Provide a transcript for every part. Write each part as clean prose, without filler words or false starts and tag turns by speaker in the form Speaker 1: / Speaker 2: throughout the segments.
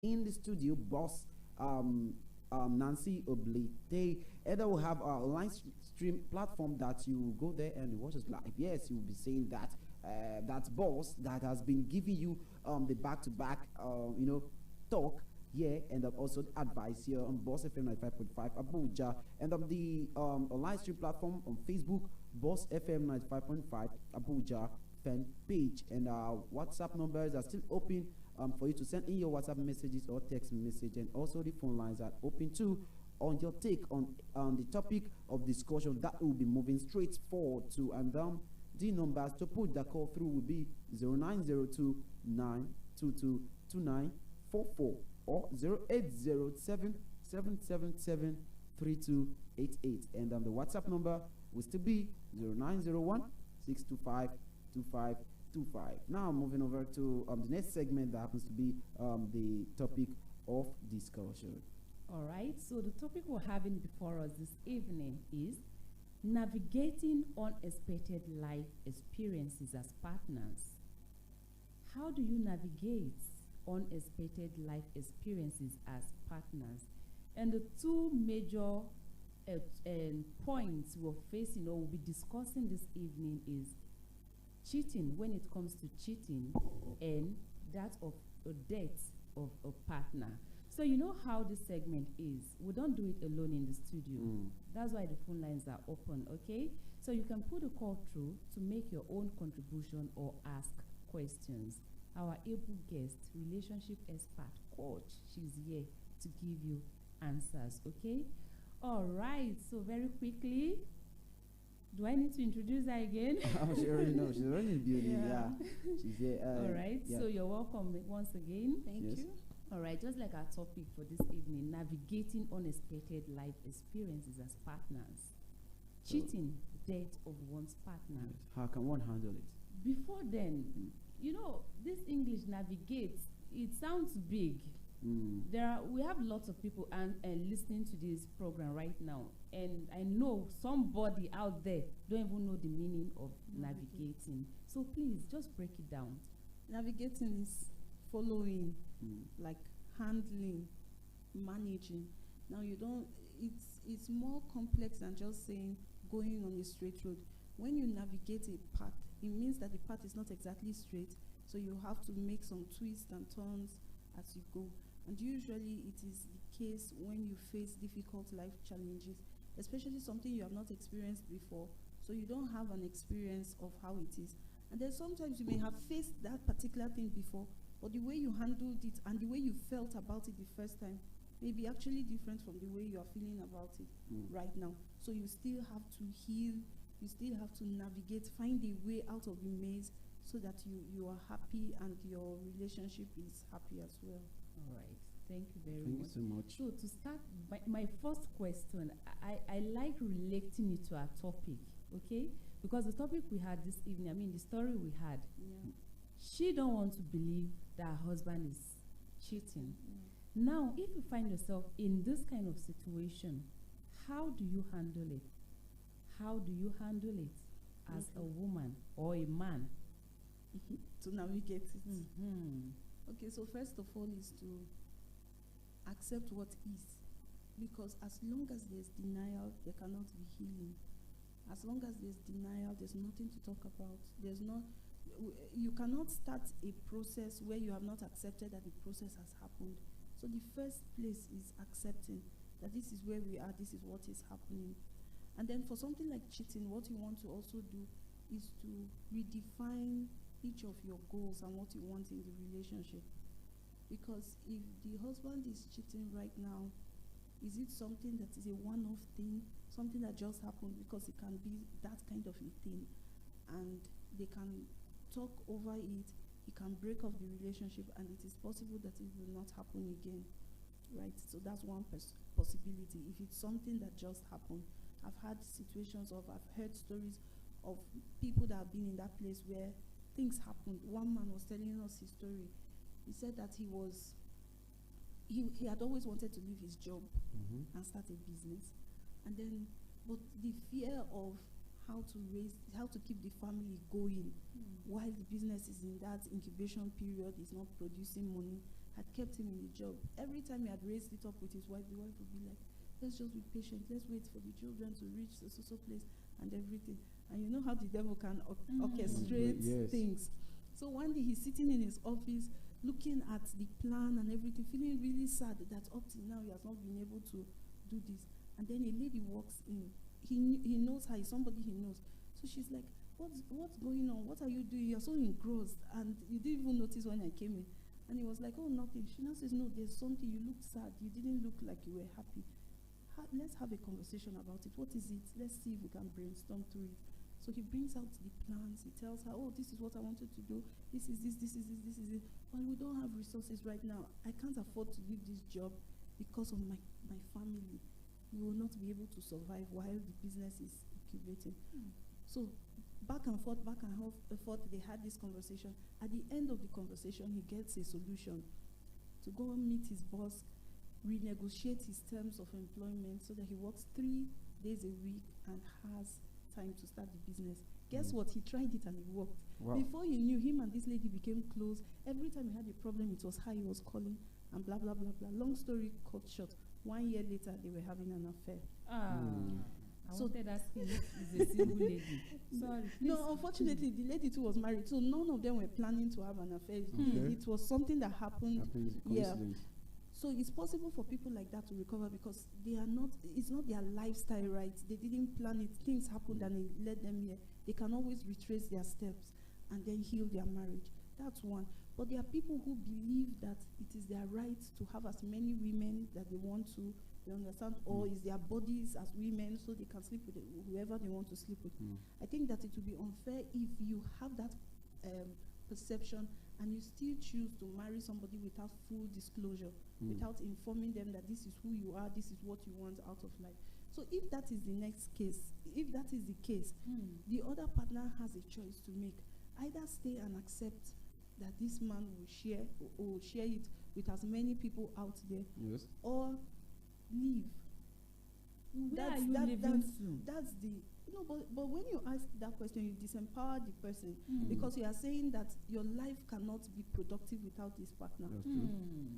Speaker 1: in the studio, boss Nancy Oblite. And then we'll have our online stream platform that you go there and watch us live. Yes, you'll be saying that that boss that has been giving you the back-to-back talk here, and also advice here on Boss FM 95.5 Abuja, and the online stream platform on Facebook, Boss FM 95.5 Abuja fan page, and our WhatsApp numbers are still open for you to send in your WhatsApp messages or text message, and also the phone lines are open too on your take on the topic of discussion that will be moving straight forward to. And the numbers to put the call through will be 0902 or 0807 3288, and the WhatsApp number will still be 0901 625 2525. Now moving over to the next segment that happens to be the topic of discussion.
Speaker 2: All right, so the topic we're having before us this evening is navigating unexpected life experiences as partners. How do you navigate unexpected life experiences as partners? And the two major points we're facing or we'll be discussing this evening is cheating, when it comes to cheating, and that of a death of a partner. So you know how this segment is. We don't do it alone in the studio. That's why the phone lines are open, okay? So you can put a call through to make your own contribution or ask questions. Our able guest, relationship expert, coach, she's here to give you answers, okay? All right, so very quickly, do I need to introduce her again?
Speaker 1: She already knows. She's already in the building. Yeah. She's here.
Speaker 2: All right. Yeah. So you're welcome once again.
Speaker 3: Thank you.
Speaker 2: All right. Just like our topic for this evening, navigating unexpected life experiences as partners. Cheating, death of one's partner.
Speaker 1: Yes. How can one handle it?
Speaker 2: Before then, this English navigates, it sounds big. We have lots of people and listening to this program right now, and I know somebody out there don't even know the meaning of navigating. So please just break it down.
Speaker 3: Navigating is following, like handling, managing. Now it's more complex than just saying going on a straight road. When you navigate a path, it means that the path is not exactly straight, so you have to make some twists and turns as you go. And usually it is the case when you face difficult life challenges, especially something you have not experienced before, so you don't have an experience of how it is. And then sometimes you may have faced that particular thing before, but the way you handled it and the way you felt about it the first time may be actually different from the way you are feeling about it right now. So you still have to heal, you still have to navigate, find a way out of the maze so that you are happy and your relationship is happy as well.
Speaker 2: All right. Thank you very
Speaker 1: Thank
Speaker 2: much.
Speaker 1: you so much.
Speaker 2: So to start, my first question, I like relating it to our topic, okay? Because the topic we had this evening, the story we had, she don't want to believe that her husband is cheating. Now, if you find yourself in this kind of situation, how do you handle it? How do you handle it as a woman or a man?
Speaker 3: To navigate it. Okay, so first of all is to accept what is, because as long as there's denial, there cannot be healing. As long as there's denial, there's nothing to talk about. You cannot start a process where you have not accepted that the process has happened. So the first place is accepting that this is where we are, this is what is happening. And then for something like cheating, what you want to also do is to redefine each of your goals and what you want in the relationship. Because if the husband is cheating right now, is it something that is a one-off thing, something that just happened? Because it can be that kind of a thing, and they can talk over it, he can break off the relationship, and it is possible that it will not happen again, right? So that's one possibility. If it's something that just happened, I've had situations I've heard stories of people that have been in that place where things happened. One man was telling us his story. He said that he had always wanted to leave his job and start a business, and then but the fear of how to keep the family going while the business is in that incubation period, is not producing money, had kept him in the job. Every time he had raised it up with his wife, the wife would be like, let's just be patient, let's wait for the children to reach the so place and everything. And you know how the devil can orchestrate things. So one day he's sitting in his office, looking at the plan and everything, feeling really sad that up till now he has not been able to do this. And then a lady walks in. He knows her, it's somebody he knows. So she's like, what's going on? What are you doing? You're so engrossed. And you didn't even notice when I came in. And he was like, oh, nothing. She now says, no, there's something. You look sad. You didn't look like you were happy. Let's have a conversation about it. What is it? Let's see if we can brainstorm through it. So he brings out the plans. He tells her, oh, this is what I wanted to do. This is this is it. Well, we don't have resources right now. I can't afford to leave this job because of my family. We will not be able to survive while the business is incubating. So back and forth, they had this conversation. At the end of the conversation, he gets a solution to go and meet his boss, renegotiate his terms of employment so that he works 3 days a week and has time to start the business. Guess what? He tried it and it worked.
Speaker 1: Wow.
Speaker 3: Before you knew, him and this lady became close. Every time he had a problem, it was her he was calling and blah, blah, blah, blah. Long story cut short, 1 year later, they were having an affair.
Speaker 2: I wanted asking if it's a single lady. Sorry.
Speaker 3: No, unfortunately, the lady too was married, so none of them were planning to have an affair. It was something that happened. Yeah. So it's possible for people like that to recover because they are not, it's not their lifestyle, right? They didn't plan it. Things happened and it led them here. They can always retrace their steps and then heal their marriage. That's one. But there are people who believe that it is their right to have as many women that they want to, you understand? Or is their bodies as women so they can sleep with whoever they want to sleep with. I think that it would be unfair if you have that perception and you still choose to marry somebody without full disclosure, without informing them that this is who you are, this is what you want out of life. So if that is the next case, if that is the case, the other partner has a choice to make. Either stay and accept that this man will share it with as many people out there, or leave.
Speaker 2: Where are you living to?
Speaker 3: That's the no, but when you ask that question, you disempower the person because you are saying that your life cannot be productive without this partner.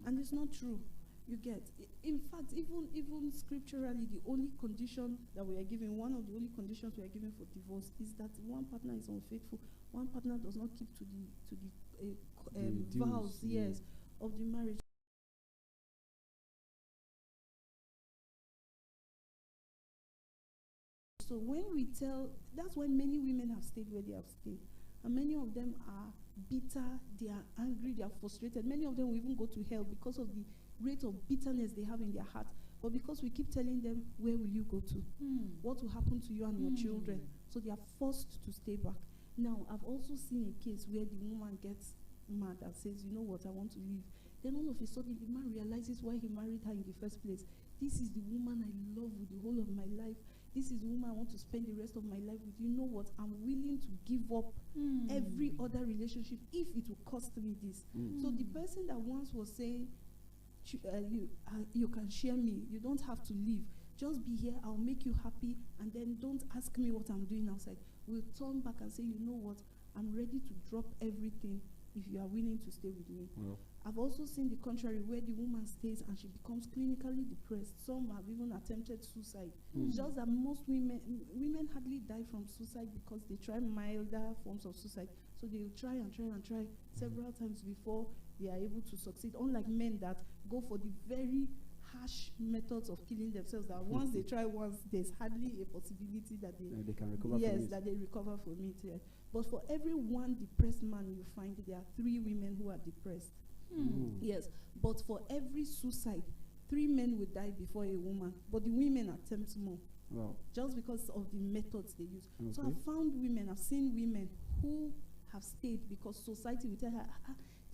Speaker 3: And it's not true. You get. In fact, even scripturally, the only condition that we are given, one of the only conditions we are given for divorce is that one partner is unfaithful, one partner does not keep to the vows, of the marriage. So when we tell, that's why many women have stayed where they have stayed. And many of them are bitter, they are angry, they are frustrated. Many of them will even go to hell because of the rate of bitterness they have in their heart. But because we keep telling them, where will you go to? What will happen to you and your children? So they are forced to stay back. Now, I've also seen a case where the woman gets mad and says, you know what, I want to leave. Then all of a sudden, the man realizes why he married her in the first place. This is the woman I love with the whole of my life. This is the woman I want to spend the rest of my life with. You know what? I'm willing to give up every other relationship if it will cost me this. So the person that once was saying, you can share me, you don't have to leave. Just be here, I'll make you happy, and then don't ask me what I'm doing outside. We'll turn back and say, you know what? I'm ready to drop everything if you are willing to stay with me. I've also seen the contrary, where the woman stays and she becomes clinically depressed. Some have even attempted suicide. It's just that most women hardly die from suicide because they try milder forms of suicide. So they will try and try and try several times before they are able to succeed. Unlike men that go for the very harsh methods of killing themselves, that once they try once, there's hardly a possibility that they
Speaker 1: can recover from it.
Speaker 3: that they recover from it. Yes. But for every one depressed man you find, there are 3 women who are depressed. Yes, but for every suicide, 3 men will die before a woman, but the women attempt more. Just because of the methods they use. So I've seen women who have stayed because society will tell her,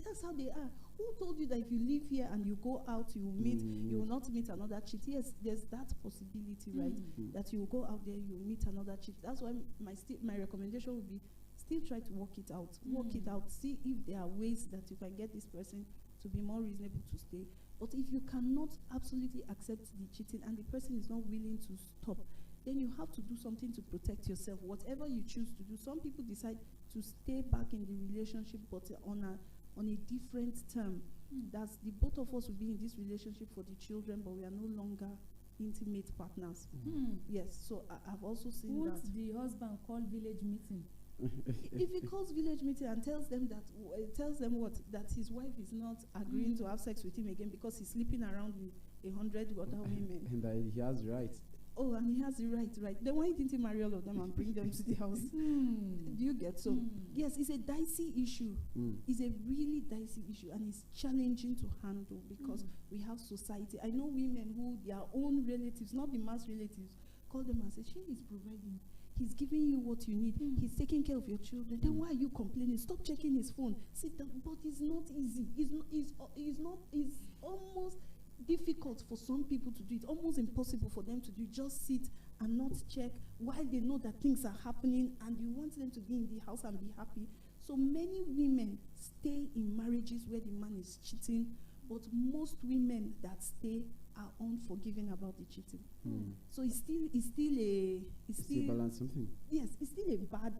Speaker 3: that's how they are. Who told you that if you live here and you go out, you will not meet another cheat? Yes, there's that possibility, right? That you will go out there, you will meet another cheat. That's why my recommendation would be, still try to work it out. Work it out. See if there are ways that you can get this person to be more reasonable to stay. But if you cannot absolutely accept the cheating and the person is not willing to stop, then you have to do something to protect yourself. Whatever you choose to do. Some people decide to stay back in the relationship, but on a different term. That's the both of us will be in this relationship for the children, but we are no longer intimate partners. Yes, so I've also seen
Speaker 2: Won't
Speaker 3: that.
Speaker 2: the husband call village meeting?
Speaker 3: If he calls village meeting and tells them that, that his wife is not agreeing to have sex with him again because he's sleeping around with 100 other women.
Speaker 1: And he has rights.
Speaker 3: Oh, and he has the right. Then why didn't he marry all of them and bring them to the house? Do you get? So, yes, it's a dicey issue. It's a really dicey issue, and it's challenging to handle because we have society. I know women who their own relatives, not the mass relatives, call them and say, she is providing. He's giving you what you need. He's taking care of your children. Then why are you complaining? Stop checking his phone. Sit down. But it's not easy. It's almost difficult for some people to do it, almost impossible for them to do. Just sit and not check while they know that things are happening and you want them to be in the house and be happy. So many women stay in marriages where the man is cheating, but most women that stay are unforgiving about the cheating. So it's still
Speaker 1: balance something.
Speaker 3: Yes, it's still a bad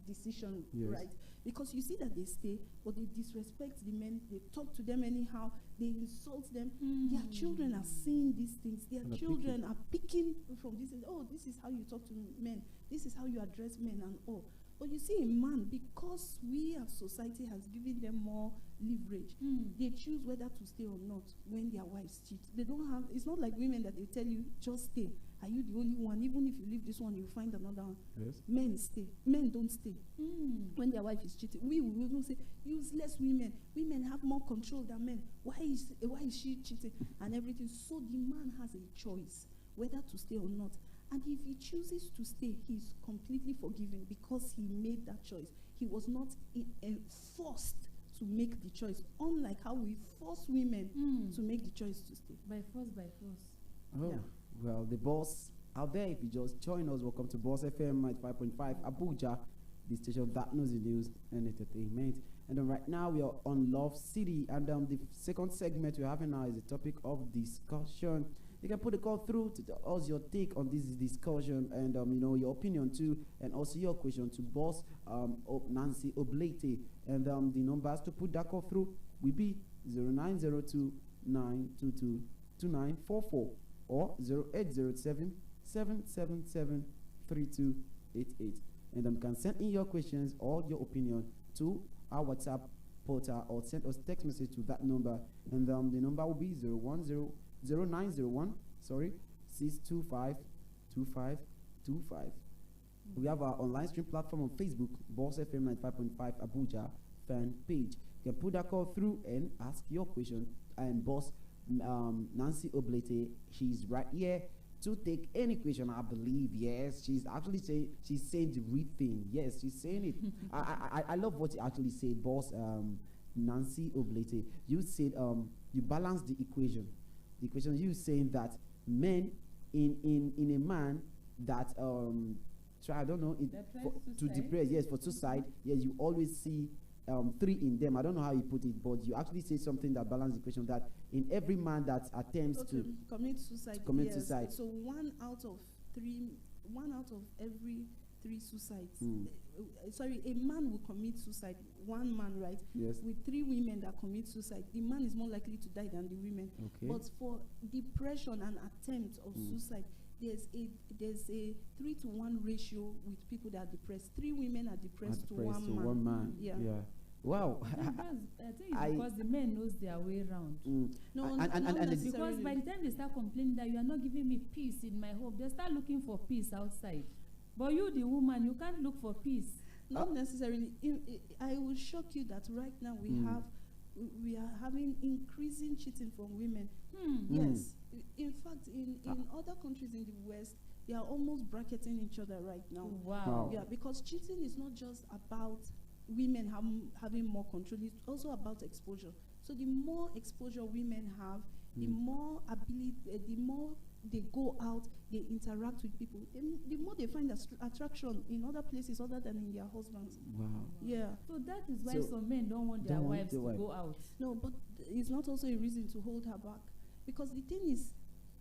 Speaker 3: decision,
Speaker 1: Yes.
Speaker 3: right? Because you see that they stay, but they disrespect the men, they talk to them anyhow, they insult them. Their children are seeing these things. Their
Speaker 1: And are
Speaker 3: children are picking from this. Oh, this is how you talk to men. This is how you address men and all. But you see, a man, because we as society has given them more leverage, they choose whether to stay or not when their wives cheat. They don't have, it's not like women that they tell you, just stay. Are you the only one? Even if you leave this one, you find another one.
Speaker 1: Yes.
Speaker 3: Men stay. Men don't stay. When their wife is cheating, we will even say, useless women. Women have more control than men. Why is she cheating? And everything. So the man has a choice whether to stay or not. And if he chooses to stay, he's completely forgiven because he made that choice. He was not forced to make the choice, unlike how we force women to make the choice to stay.
Speaker 2: By force.
Speaker 1: Oh,
Speaker 3: Yeah.
Speaker 1: well, the boss out there, if you just join us, welcome to Boss FM 95.5 Abuja, the station that knows the news and entertainment. And then right now we are on Love City, and the second segment we're having now is a topic of discussion. You can put a call through to tell us your take on this discussion and your opinion too, and also your question to Boss Nancy Oblate. And the numbers to put that call through will be 0902 922 2944 or 0807 777 3288. And you can send in your questions or your opinion to our WhatsApp portal or send us text message to that number. And the number will be 0901 625 2525. We have our online stream platform on Facebook, Boss FM 95.5 Abuja fan page. You can put that call through and ask your question. And Boss Nancy Oblate, she's right here to take any question, I believe. Yes, she's actually saying the real thing. Yes, she's saying it. I love what you actually said, Boss Nancy Oblate. You said you balance the equation. The equation you saying that men in a man that try, I don't know, to depress, yes, for suicide, yes, you always see 3 in them. I don't know how you put it, but you actually say something that balances the equation, that in every man that attempts to
Speaker 3: commit suicide,
Speaker 1: suicide.
Speaker 3: So one out of every 3 suicides. Sorry, a man will commit suicide. One man, right?
Speaker 1: Yes.
Speaker 3: With 3 women that commit suicide, the man is more likely to die than the women.
Speaker 1: Okay.
Speaker 3: But for depression and attempt of suicide, there's a 3-to-1 ratio with people that are depressed. 3 women are depressed to one man.
Speaker 1: Yeah. Wow.
Speaker 2: I think it's because the men knows their way around.
Speaker 3: No,
Speaker 2: and because by the time they start complaining that you are not giving me peace in my home, they start looking for peace outside. But you, the woman, you can't look for peace.
Speaker 3: Not necessarily. I will shock you that right now we are having increasing cheating from women. Yes. In fact, in other countries in the West, they are almost bracketing each other right now.
Speaker 2: Wow.
Speaker 3: Yeah, because cheating is not just about women having more control, it's also about exposure. So the more exposure women have, the more ability, the more they go out, they interact with people, the more they find attraction in other places other than in their husbands.
Speaker 1: Wow.
Speaker 3: Yeah.
Speaker 2: So that is why some men don't want their wives to go out.
Speaker 3: No, but it's not also a reason to hold her back. Because the thing is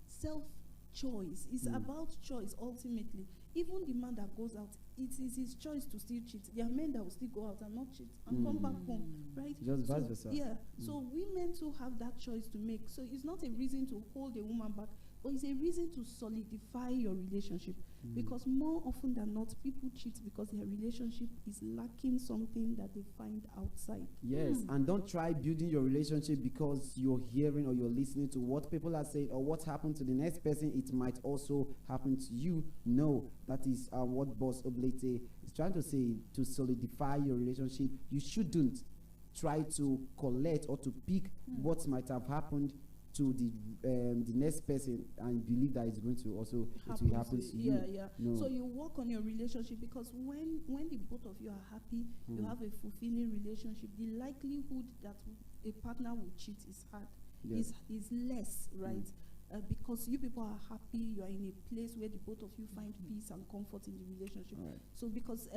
Speaker 3: self-choice. It's about choice ultimately. even the man that goes out, it is his choice to still cheat. There are men that will still go out and not cheat and come back home, right?
Speaker 1: Just
Speaker 3: so,
Speaker 1: vice versa.
Speaker 3: Yeah. So women too have that choice to make. So it's not a reason to hold a woman back, but it's a reason to solidify your relationship. Because more often than not, people cheat because their relationship is lacking something that they find outside.
Speaker 1: Yes, and don't try building your relationship because you're hearing or you're listening to what people are saying or what happened to the next person. It might also happen to you. No, that is what Boss Oblate is trying to say. To solidify your relationship, you shouldn't try to collect or to pick what might have happened to the next person and believe that it's going to also it will happen to you.
Speaker 3: Yeah.
Speaker 1: No.
Speaker 3: So you work on your relationship, because when the both of you are happy, you have a fulfilling relationship, the likelihood that a partner will cheat is hard.
Speaker 1: Yes.
Speaker 3: Is less, right? Because you people are happy, you are in a place where the both of you find peace and comfort in the relationship.
Speaker 1: Right.
Speaker 3: So because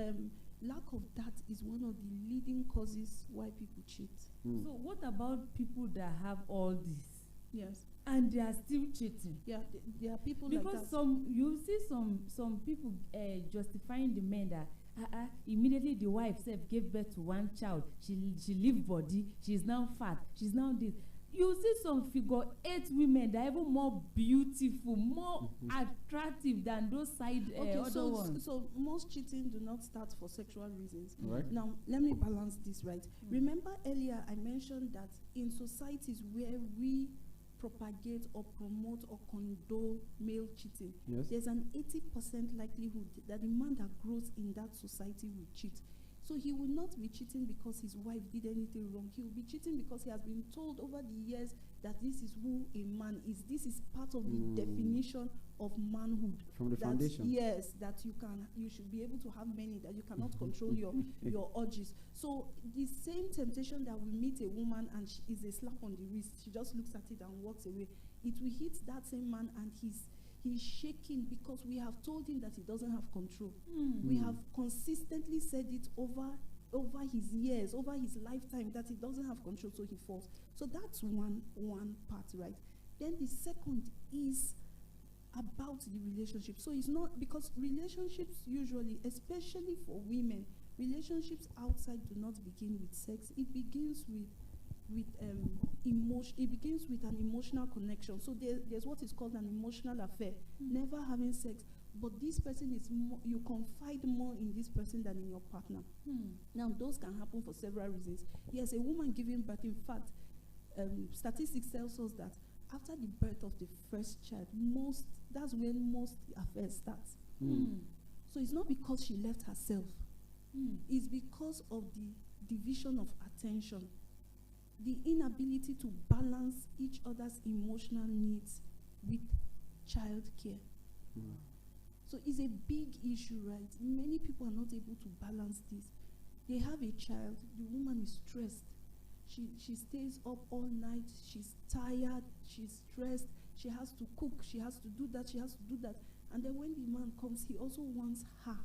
Speaker 3: lack of that is one of the leading causes why people cheat.
Speaker 2: So what about people that have all this
Speaker 3: Yes.
Speaker 2: and they are still cheating?
Speaker 3: Yeah, there are people
Speaker 2: Because
Speaker 3: like that.
Speaker 2: you see some people justifying the men that immediately the wife self gave birth to one child, she leave body, she's now fat, she's now this. You see some figure 8 women that are even more beautiful, more attractive than those side other ones.
Speaker 3: So most cheating do not start for sexual reasons.
Speaker 1: Right.
Speaker 3: Now, let me balance this, right? Remember earlier I mentioned that in societies where we propagate or promote or condone male cheating,
Speaker 1: Yes.
Speaker 3: there's an 80% likelihood that the man that grows in that society will cheat. So he will not be cheating because his wife did anything wrong. He will be cheating because he has been told over the years that this is who a man is. This is part of the definition of manhood.
Speaker 1: From the
Speaker 3: That,
Speaker 1: foundation.
Speaker 3: yes, that you should be able to have many, that you cannot control your urges. So the same temptation that will meet a woman and she is a slap on the wrist, she just looks at it and walks away, it will hit that same man and he's shaking because we have told him that he doesn't have control. We have consistently said it over his years, over his lifetime, that he doesn't have control, so he falls. So that's one part, right? Then the second is about the relationship. So it's not, because relationships usually, especially for women, relationships outside do not begin with sex. It begins with emotion. It begins with an emotional connection. So there's what is called an emotional affair. Never having sex, but this person is more, you confide more in this person than in your partner. Now those can happen for several reasons. Yes, a woman giving birth, in fact, statistics tells us that after the birth of the first child, that's when most affairs start. So it's not because she left herself. It's because of the division of attention, the inability to balance each other's emotional needs with child care. So it's a big issue, right? Many people are not able to balance this. They have a child, the woman is stressed. She stays up all night, she's tired, she's stressed, she has to cook, she has to do that, she has to do that. And then when the man comes, he also wants her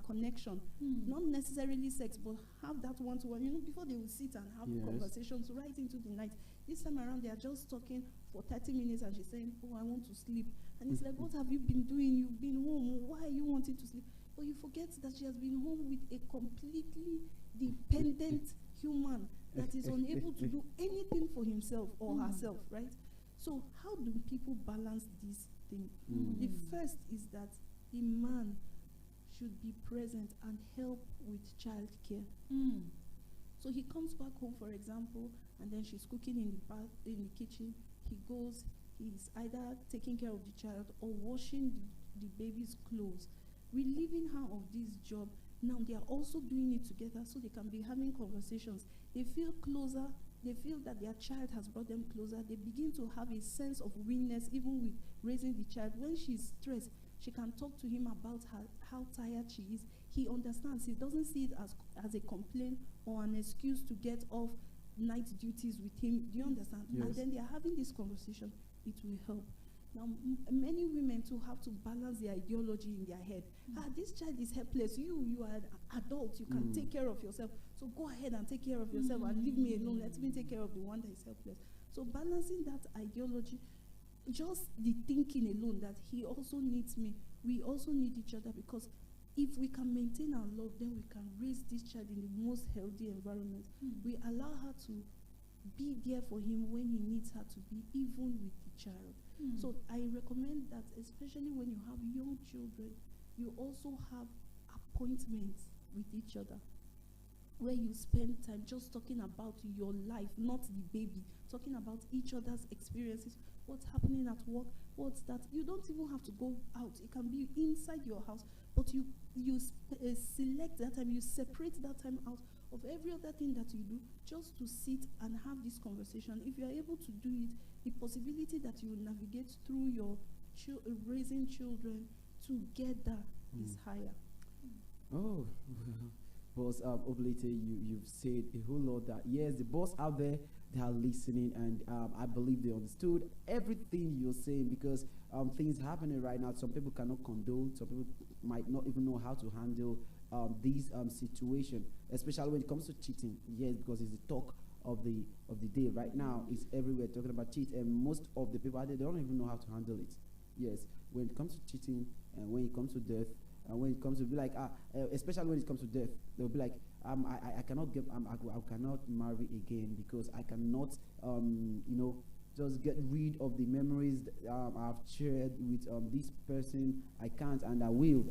Speaker 3: connection. Not necessarily sex, but have that one-to-one. You know, before they will sit and have conversations right into the night. This time around, they are just talking for 30 minutes and she's saying, oh, I want to sleep. And it's like, what have you been doing? You've been home. Why are you wanting to sleep? But you forget that she has been home with a completely dependent human that is unable to do anything for himself or herself, right? So how do people balance this thing? The first is that the man should be present and help with child care. So he comes back home, for example, and then she's cooking in the kitchen. He goes, he's either taking care of the child or washing the baby's clothes, relieving her of this job. Now they are also doing it together so they can be having conversations. They feel closer. They feel that their child has brought them closer. They begin to have a sense of willingness even with raising the child. When she's stressed, she can talk to him about how tired she is. He understands. He doesn't see it as a complaint or an excuse to get off night duties with him. Do you understand?
Speaker 1: Yes.
Speaker 3: And then they are having this conversation. It will help. Now, many women too have to balance their ideology in their head. This child is helpless. You are an adult. You can take care of yourself. So go ahead and take care of yourself and leave me alone. Let me take care of the one that is helpless. So balancing that ideology, just the thinking alone that he also needs me, we also need each other, because if we can maintain our love, then we can raise this child in the most healthy environment. We allow her to be there for him when he needs her to be, even with the child. So I recommend that, especially when you have young children, you also have appointments with each other, where you spend time just talking about your life, not the baby, talking about each other's experiences, what's happening at work, what's that. You don't even have to go out. It can be inside your house, but you select that time, you separate that time out of every other thing that you do, just to sit and have this conversation. If you are able to do it, the possibility that you will navigate through your raising children together is higher.
Speaker 1: Oh, boss, Oblate, you've said a whole lot that, yes, the boss out there, they are listening, and I believe they understood everything you're saying, because things happening right now. Some people cannot condone, some people might not even know how to handle these situation, especially when it comes to cheating. Yes, because it's the talk of the day right now. It's everywhere talking about cheat, and most of the people out there, they don't even know how to handle it. Yes, when it comes to cheating, and when it comes to death, and when it comes to be like, especially when it comes to death, they'll be like, I cannot get, I cannot marry again, because I cannot, just get rid of the memories I've shared with this person. I can't, and I will,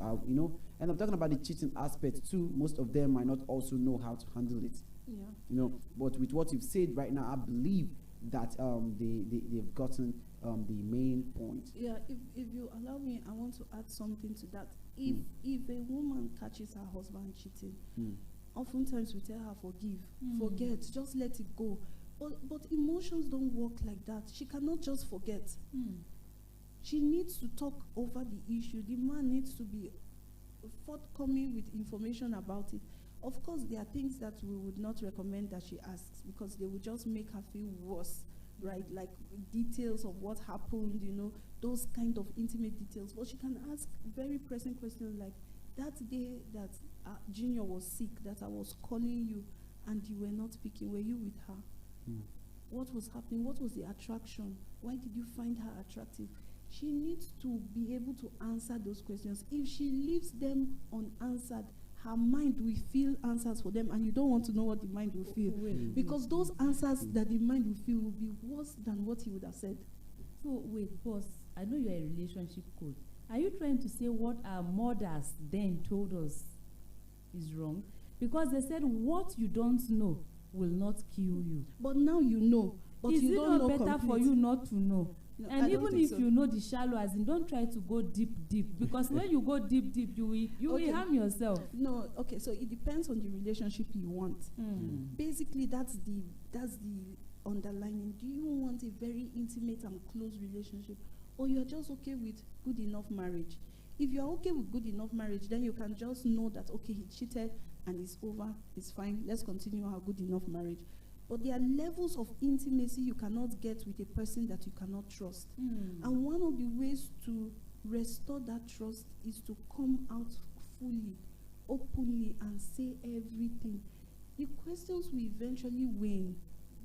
Speaker 1: And I'm talking about the cheating aspect too. Most of them might not also know how to handle it.
Speaker 3: Yeah.
Speaker 1: But with what you've said right now, I believe that they've gotten the main point.
Speaker 3: Yeah, if you allow me, I want to add something to that. If a woman catches her husband cheating, oftentimes we tell her, forget, just let it go. But emotions don't work like that. She cannot just forget. She needs to talk over the issue. The man needs to be forthcoming with information about it. Of course, there are things that we would not recommend that she asks, because they would just make her feel worse, right? Like details of what happened, those kind of intimate details. But she can ask very pressing questions like, that day that Junior was sick, that I was calling you and you were not picking, were you with her? What was happening? What was the attraction? Why did you find her attractive? She needs to be able to answer those questions. If she leaves them unanswered, her mind will feel answers for them, and you don't want to know what the mind will feel. Because those answers that the mind will feel will be worse than what he would have said.
Speaker 2: So wait, boss, I know you're a relationship coach. Are you trying to say what our mothers then told us is wrong? Because they said what you don't know will not kill you.
Speaker 3: But now you know. But
Speaker 2: is
Speaker 3: you
Speaker 2: it
Speaker 3: don't
Speaker 2: not
Speaker 3: know
Speaker 2: better
Speaker 3: complete?
Speaker 2: for you not to know?
Speaker 3: No,
Speaker 2: And even if you know the shallow, as in, don't try to go deep, because when you go deep, you will harm yourself.
Speaker 3: No, okay, so it depends on the relationship you want. Basically, that's the underlining. Do you want a very intimate and close relationship, or you're just okay with good enough marriage? If you're okay with good enough marriage, then you can just know that, okay, he cheated and it's over, it's fine, let's continue our good enough marriage. But there are levels of intimacy you cannot get with a person that you cannot trust. And one of the ways to restore that trust is to come out fully, openly, and say everything. The questions will eventually wane.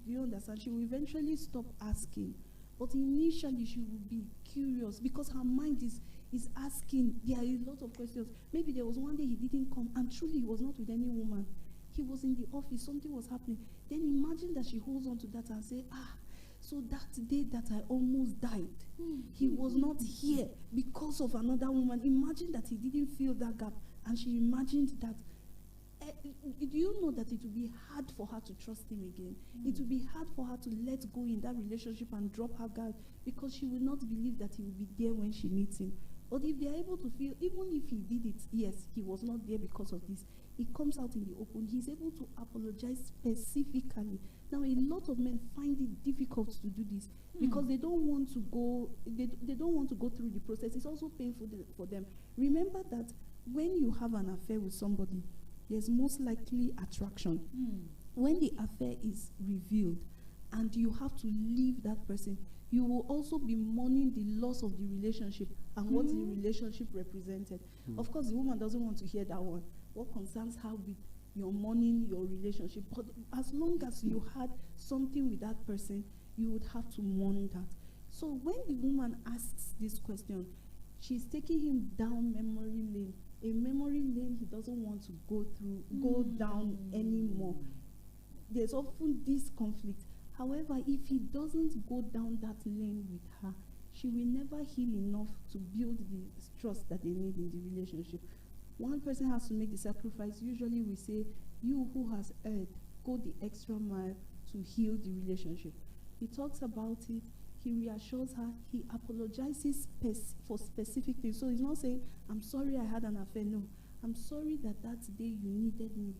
Speaker 3: Do you understand? She will eventually stop asking. But initially, she will be curious, because her mind is asking. There are a lot of questions. Maybe there was one day he didn't come, and truly he was not with any woman. He was in the office, something was happening. Then imagine that she holds on to that and say, so that day that I almost died, he was not here because of another woman. Imagine that he didn't fill that gap, and she imagined that. Do you know that it will be hard for her to trust him again? It will be hard for her to let go in that relationship and drop her guard, because she will not believe that he will be there when she needs him. But if they are able to feel, even if he did it, yes, he was not there because of this, it comes out in the open. He's able to apologize specifically. Now, a lot of men find it difficult to do this because they don't want to go. They don't want to go through the process. It's also painful for them. Remember that when you have an affair with somebody, there's most likely attraction. When the affair is revealed and you have to leave that person, you will also be mourning the loss of the relationship and what the relationship represented. Of course, the woman doesn't want to hear that one. What concerns her with your mourning your relationship? But as long as you had something with that person, you would have to mourn that. So when the woman asks this question, she's taking him down memory lane, a memory lane he doesn't want to go down anymore. There's often this conflict. However, if he doesn't go down that lane with her, she will never heal enough to build the trust that they need in the relationship. One person has to make the sacrifice. Usually we say, you who has erred, go the extra mile to heal the relationship. He talks about it, he reassures her, he apologizes for specific things. So he's not saying, I'm sorry I had an affair. No, I'm sorry that day you needed me.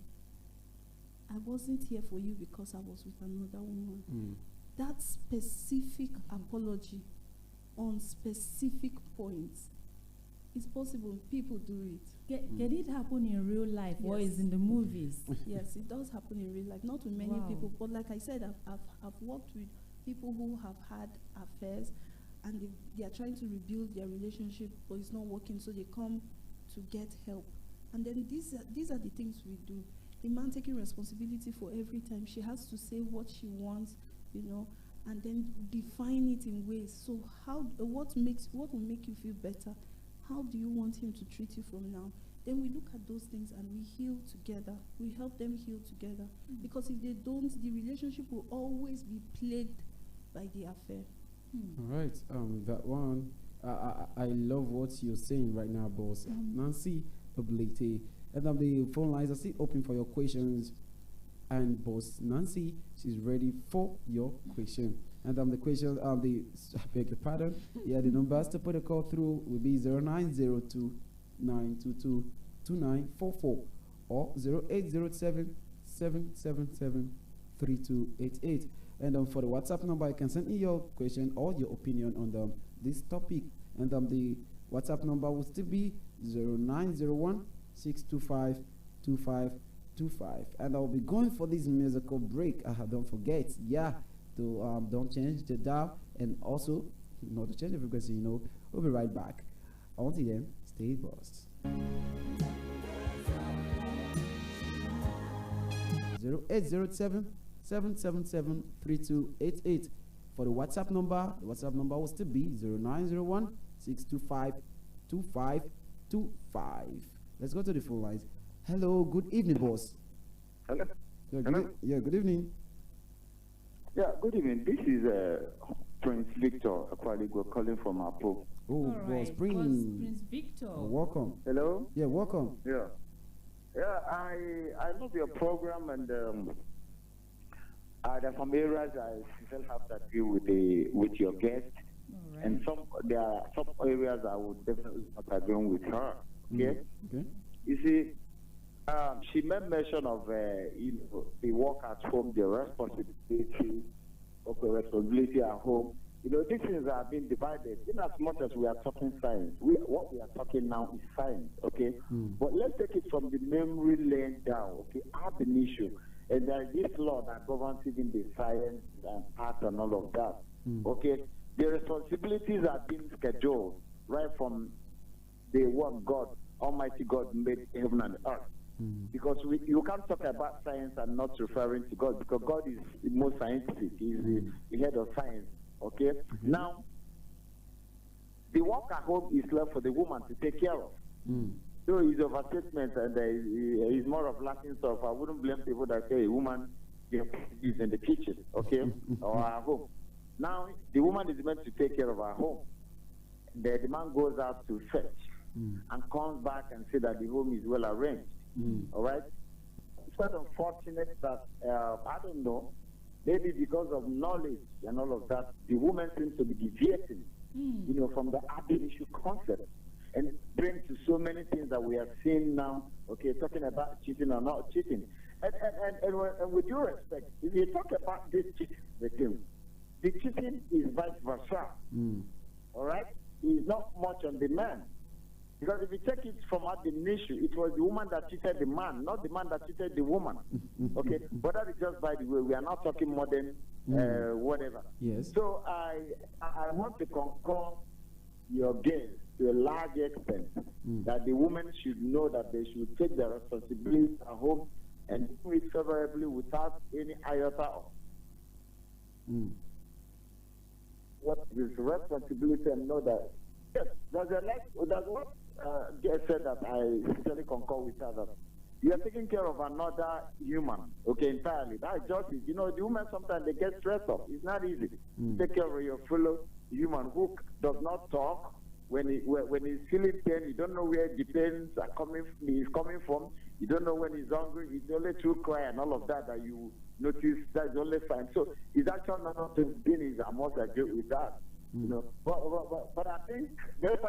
Speaker 3: I wasn't here for you because I was with another woman. That specific apology on specific points, it's possible. People do it.
Speaker 2: Can it happen in real life, or is in the movies?
Speaker 3: Yes, it does happen in real life. Not with many people, but like I said, I've worked with people who have had affairs, and they are trying to rebuild their relationship, but it's not working, so they come to get help. And then these are the things we do. The man taking responsibility for every time. She has to say what she wants, and then define it in ways. So what will make you feel better? How do you want him to treat you from now? Then we look at those things and we heal together. We help them heal together. Because if they don't, the relationship will always be plagued by the affair.
Speaker 1: All right. That one, I love what you're saying right now, boss. Nancy Oblate. And the phone lines are still open for your questions. And boss Nancy, she's ready for your question. And the question, I beg your pardon. The numbers to put a call through will be 0902 922 2944 or 0807 777 3288. And for the WhatsApp number, you can send in your question or your opinion on this topic. And the WhatsApp number will still be 0901 625 2525. And I'll be going for this musical break. Don't forget, to don't change the dial, and also not to change the frequency. We'll be right back. Until then, stay boss. 0807 777 3288 for the WhatsApp number. The WhatsApp number will still be 0901 625 2525. Let's go to the phone lines. Hello, good evening, boss.
Speaker 4: Hello.
Speaker 1: Good evening.
Speaker 4: Yeah, good evening. This is Prince Victor Akwaligo calling from Apo.
Speaker 1: Oh, boss,
Speaker 2: Prince Victor.
Speaker 1: Welcome.
Speaker 4: Hello.
Speaker 1: Yeah, welcome.
Speaker 4: Yeah. I love your program, and there are some areas I still have to agree with your guest, and there are some areas I would definitely not agree with her. Okay.
Speaker 1: Okay.
Speaker 4: You see, she made mention of the work at home, the responsibility at home. These things are being divided. In as much as we are talking science, what we are talking now is science, okay? But let's take it from the memory lane down, okay? I have an issue, and there is this law that governs even the science and art and all of that, okay? The responsibilities are being scheduled right from the one God, Almighty God, made heaven and earth. Because you can't talk about science and not referring to God, because God is the most scientific. He's the head of science. Okay? Now, the work at home is left for the woman to take care of. So it's overstatement, and it's more of Latin stuff. I wouldn't blame people that say a woman is in the kitchen, okay, or at home. Now, the woman is meant to take care of her home. The man goes out to fetch and comes back and say that the home is well arranged. All right? It's quite unfortunate that, I don't know, maybe because of knowledge and all of that, the woman seems to be deviating, from the ab initio concept, and bring to so many things that we are seeing now, okay, talking about cheating or not cheating. And with due respect, if you talk about this cheating, the cheating is vice versa. All right? It's not much on the man. Because if you take it from ab initio, it was the woman that cheated the man, not the man that cheated the woman. Okay? But that is just by the way. We are not talking modern, whatever.
Speaker 1: Yes.
Speaker 4: So I want to concur your gaze to a large extent that the women should know that they should take their responsibility at home and do it favorably without any iota of what is responsibility, and know that Yes, that's what Jess said that I sincerely concur with her that you are taking care of another human, okay, entirely. That's justice. You know, the women sometimes they get stressed up. It's not easy. Take care of your fellow human who does not talk. When he's feeling pain, you don't know where the pains are coming. He's coming from. You don't know when he's hungry. It's only through cry and all of that that you notice that's only fine. So it's actually not the being is I must agree with that. You know, but I think there's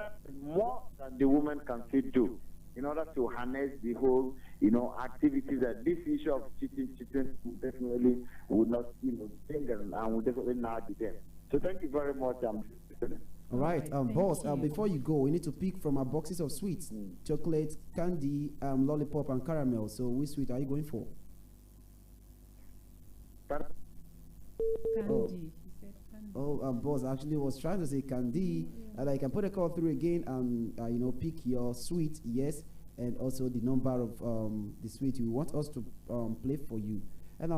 Speaker 4: more that the woman can still do in order to harness the whole, activities that this issue of cheating definitely would not, think and would definitely not be there. So thank you very much.
Speaker 1: All right,
Speaker 2: Thank
Speaker 1: boss,
Speaker 2: you.
Speaker 1: before you go, we need to pick from our boxes of sweets, chocolate, candy, lollipop, and caramel. So which sweet are you going for?
Speaker 2: Candy. He said candy.
Speaker 1: Oh, boss, actually was trying to say candy. And I can put a call through again and, pick your sweet, yes, and also the number of the sweet you want us to play for you. And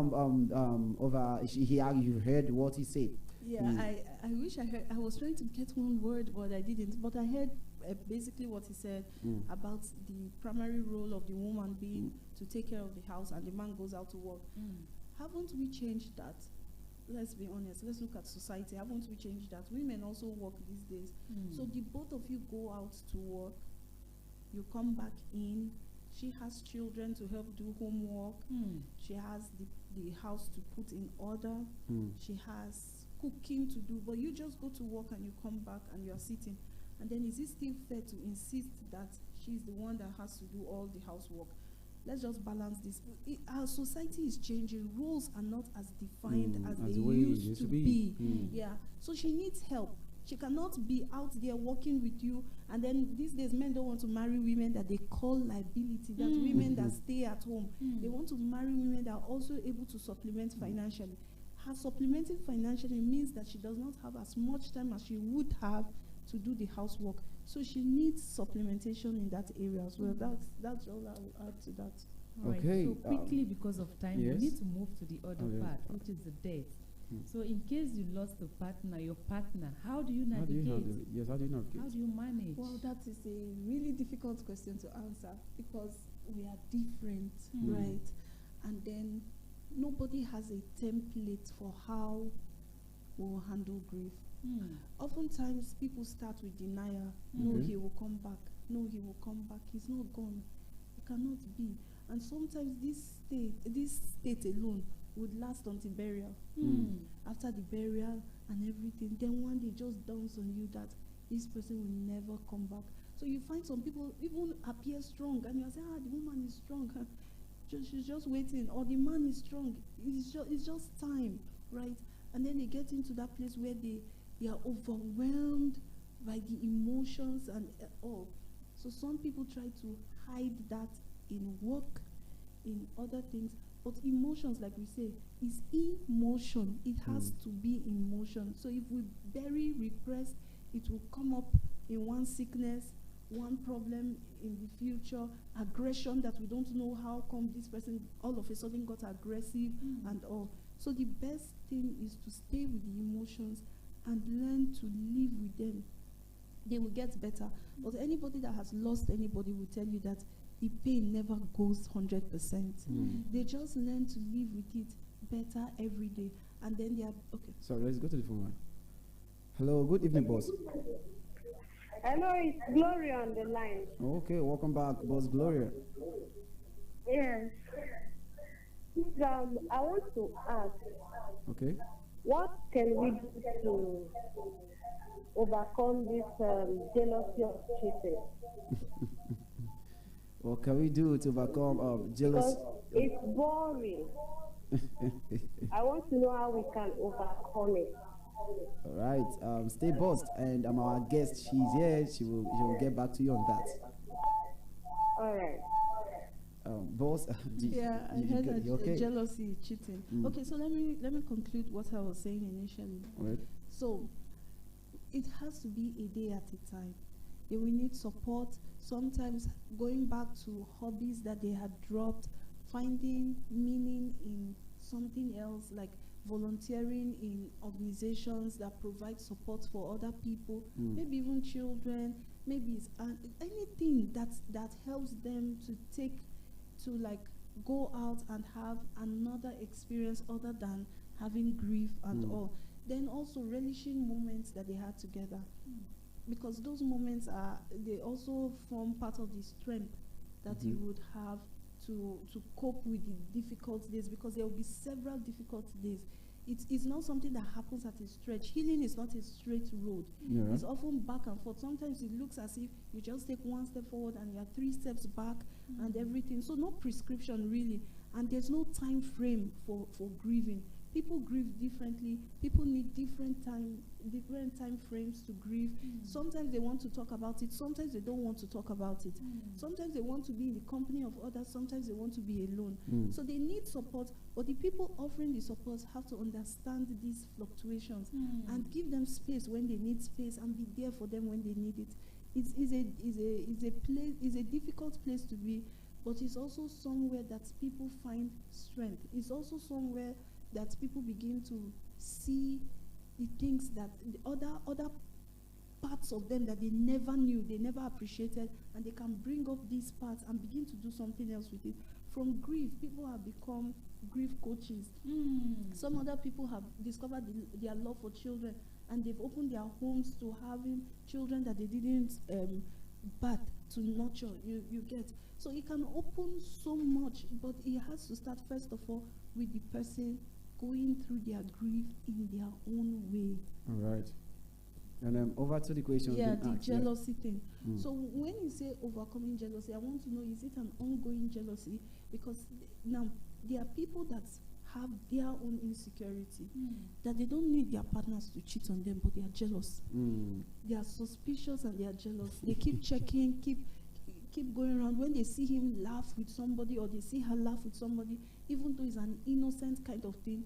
Speaker 1: you heard what he said.
Speaker 3: Yeah, I wish I heard. I was trying to get one word, but I didn't. But I heard basically what he said about the primary role of the woman being to take care of the house and the man goes out to work. Haven't we changed that? Let's be honest. Let's look at society. Haven't we changed that? Women also work these days. So the both of you go out to work. You come back in. She has children to help do homework. She has the house to put in order. She has cooking to do, but you just go to work and you come back and you are sitting. And then is it still fair to insist that she's the one that has to do all the housework? Let's just balance this. Our society is changing. Roles are not as defined as they used to be. Yeah. So she needs help. She cannot be out there working with you. And then these days, men don't want to marry women that they call liability. That women that stay at home. They want to marry women that are also able to supplement financially. Her supplementing financially means that she does not have as much time as she would have to do the housework. So she needs supplementation in that area as well. That's all I will add to that.
Speaker 2: All right,
Speaker 1: Okay,
Speaker 2: so quickly, because of time,
Speaker 1: yes.
Speaker 2: we need to move to the other
Speaker 1: Okay.
Speaker 2: part, which is the debt. So in case you lost a partner, your partner, how do you
Speaker 1: How do
Speaker 2: navigate?
Speaker 1: you handle it? Yes, how do you navigate?
Speaker 2: How do you manage?
Speaker 3: Well, that is a really difficult question to answer because we are different, right? And then nobody has a template for how we'll handle grief. Oftentimes, people start with denial. No,
Speaker 1: Okay.
Speaker 3: he will come back. No, he will come back. He's not gone. It cannot be. And sometimes this state alone would last until burial. After the burial and everything, then one day it just dawns on you that this person will never come back. So you find some people even appear strong, and you say, the woman is strong. She's just waiting, or the man is strong. It's just time, right? And then they get into that place where they are overwhelmed by the emotions and all. So some people try to hide that in work, in other things. But emotions, like we say, is emotion. It has to be emotion. So if we bury, repress, it will come up in one sickness, one problem in the future, aggression that we don't know how come this person all of a sudden got aggressive and all. So the best thing is to stay with the emotions and learn to live with them. They will get better. But anybody that has lost anybody will tell you that the pain never goes 100%. They just learn to live with it better every day. And then they are, okay.
Speaker 1: Sorry, let's go to the phone line. Hello, good evening, boss.
Speaker 5: Hello, it's Gloria on the line.
Speaker 1: Okay, welcome back, boss Gloria.
Speaker 5: Yes. I want to ask,
Speaker 1: Okay.
Speaker 5: what can we do to overcome this jealousy of cheating?
Speaker 1: What can we do to overcome jealousy?
Speaker 5: Because it's boring. I want to know how we can overcome it.
Speaker 1: All right, stay bossed, and our guest, she's here. She will get back to you on that.
Speaker 5: All right.
Speaker 1: Boss,
Speaker 3: Yeah, I heard that
Speaker 1: okay?
Speaker 3: jealousy is cheating. Okay, so let me conclude what I was saying initially.
Speaker 1: All right.
Speaker 3: So it has to be a day at a time. They will need support. Sometimes going back to hobbies that they had dropped, finding meaning in something else, like volunteering in organizations that provide support for other people,
Speaker 1: Mm.
Speaker 3: maybe even children, maybe it's anything that helps them to like go out and have another experience other than having grief and
Speaker 1: Mm.
Speaker 3: all. Then also relishing moments that they had together, because those moments they also form part of the strength that you
Speaker 1: Mhm.
Speaker 3: would have to cope with the difficult days, because there will be several difficult days. It's not something that happens at a stretch. Healing is not a straight road.
Speaker 1: Yeah.
Speaker 3: It's often back and forth. Sometimes it looks as if you just take one step forward and you are 3 steps back and everything. So no prescription really, and there's no time frame for grieving. People grieve differently. People need different time frames to grieve. Sometimes they want to talk about it. Sometimes they don't want to talk about it. Sometimes they want to be in the company of others. Sometimes they want to be alone.
Speaker 1: Mm.
Speaker 3: So they need support, but the people offering the support have to understand these fluctuations and give them space when they need space and be there for them when they need it. It's a difficult place to be, but it's also somewhere that people find strength. It's also somewhere that people begin to see the things that the other parts of them that they never knew, they never appreciated, and they can bring up these parts and begin to do something else with it. From grief, people have become grief coaches. Some other people have discovered their love for children, and they've opened their homes to having children that they didn't birth to nurture. You get. So it can open so much, but it has to start first of all with the person going through their grief in their own way.
Speaker 1: All right. And over to the question.
Speaker 3: Yeah, the jealousy thing.
Speaker 1: Mm.
Speaker 3: So when you say overcoming jealousy, I want to know, is it an ongoing jealousy? Because now there are people that have their own insecurity, that they don't need their partners to cheat on them, but they are jealous.
Speaker 1: Mm.
Speaker 3: They are suspicious and they are jealous. They keep checking, keep going around. When they see him laugh with somebody or they see her laugh with somebody, even though it's an innocent kind of thing,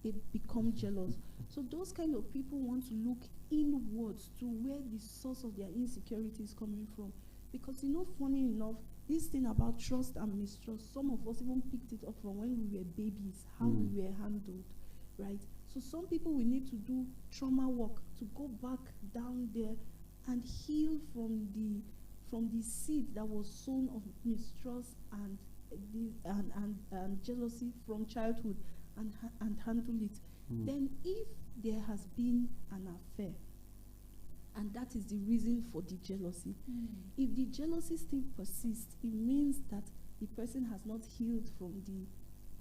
Speaker 3: they become jealous. So those kind of people want to look inwards to where the source of their insecurity is coming from. Because funny enough, this thing about trust and mistrust, some of us even picked it up from when we were babies, how we were handled, right? So some people will need to do trauma work to go back down there and heal from the seed that was sown of mistrust and jealousy from childhood and handle it. Then if there has been an affair, and that is the reason for the jealousy, if the jealousy still persists, it means that the person has not healed from the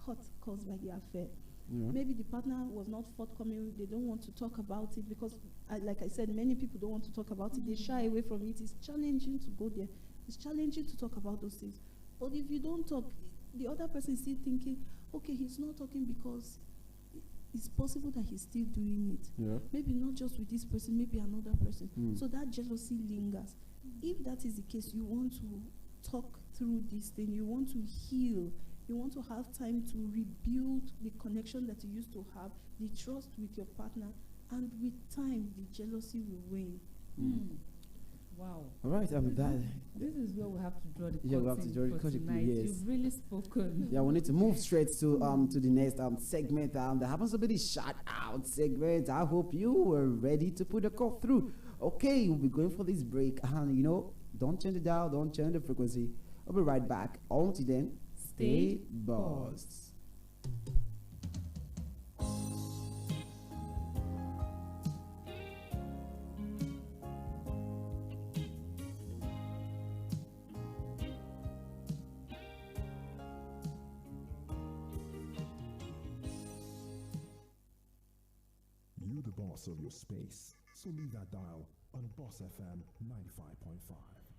Speaker 3: hurt caused by the affair.
Speaker 1: Yeah.
Speaker 3: Maybe the partner was not forthcoming. They don't want to talk about it because, like I said, many people don't want to talk about it. They shy away from it. It's challenging to go there. It's challenging to talk about those things. But if you don't talk, the other person is still thinking, okay, he's not talking because it's possible that he's still doing it.
Speaker 1: Yeah.
Speaker 3: Maybe not just with this person, maybe another person.
Speaker 1: Mm.
Speaker 3: So that jealousy lingers. If that is the case, you want to talk through this thing. You want to heal. You want to have time to rebuild the connection that you used to have, the trust with your partner, and with time, the jealousy will wane.
Speaker 2: Wow.
Speaker 1: All right.
Speaker 2: This is where we have to draw the
Speaker 1: Yeah, we have to draw the
Speaker 2: curtain for
Speaker 1: curtain,
Speaker 2: tonight.
Speaker 1: yes.
Speaker 2: You've really spoken.
Speaker 1: Yeah, we need to move straight to the next segment. That happens to be the shout out segment. I hope you were ready to put the call through. Okay, we'll be going for this break, and don't change the dial, don't change the frequency. I'll be right back. Until then, stay buzzed.
Speaker 6: You the boss of your space, so leave that dial on Boss FM 95.5.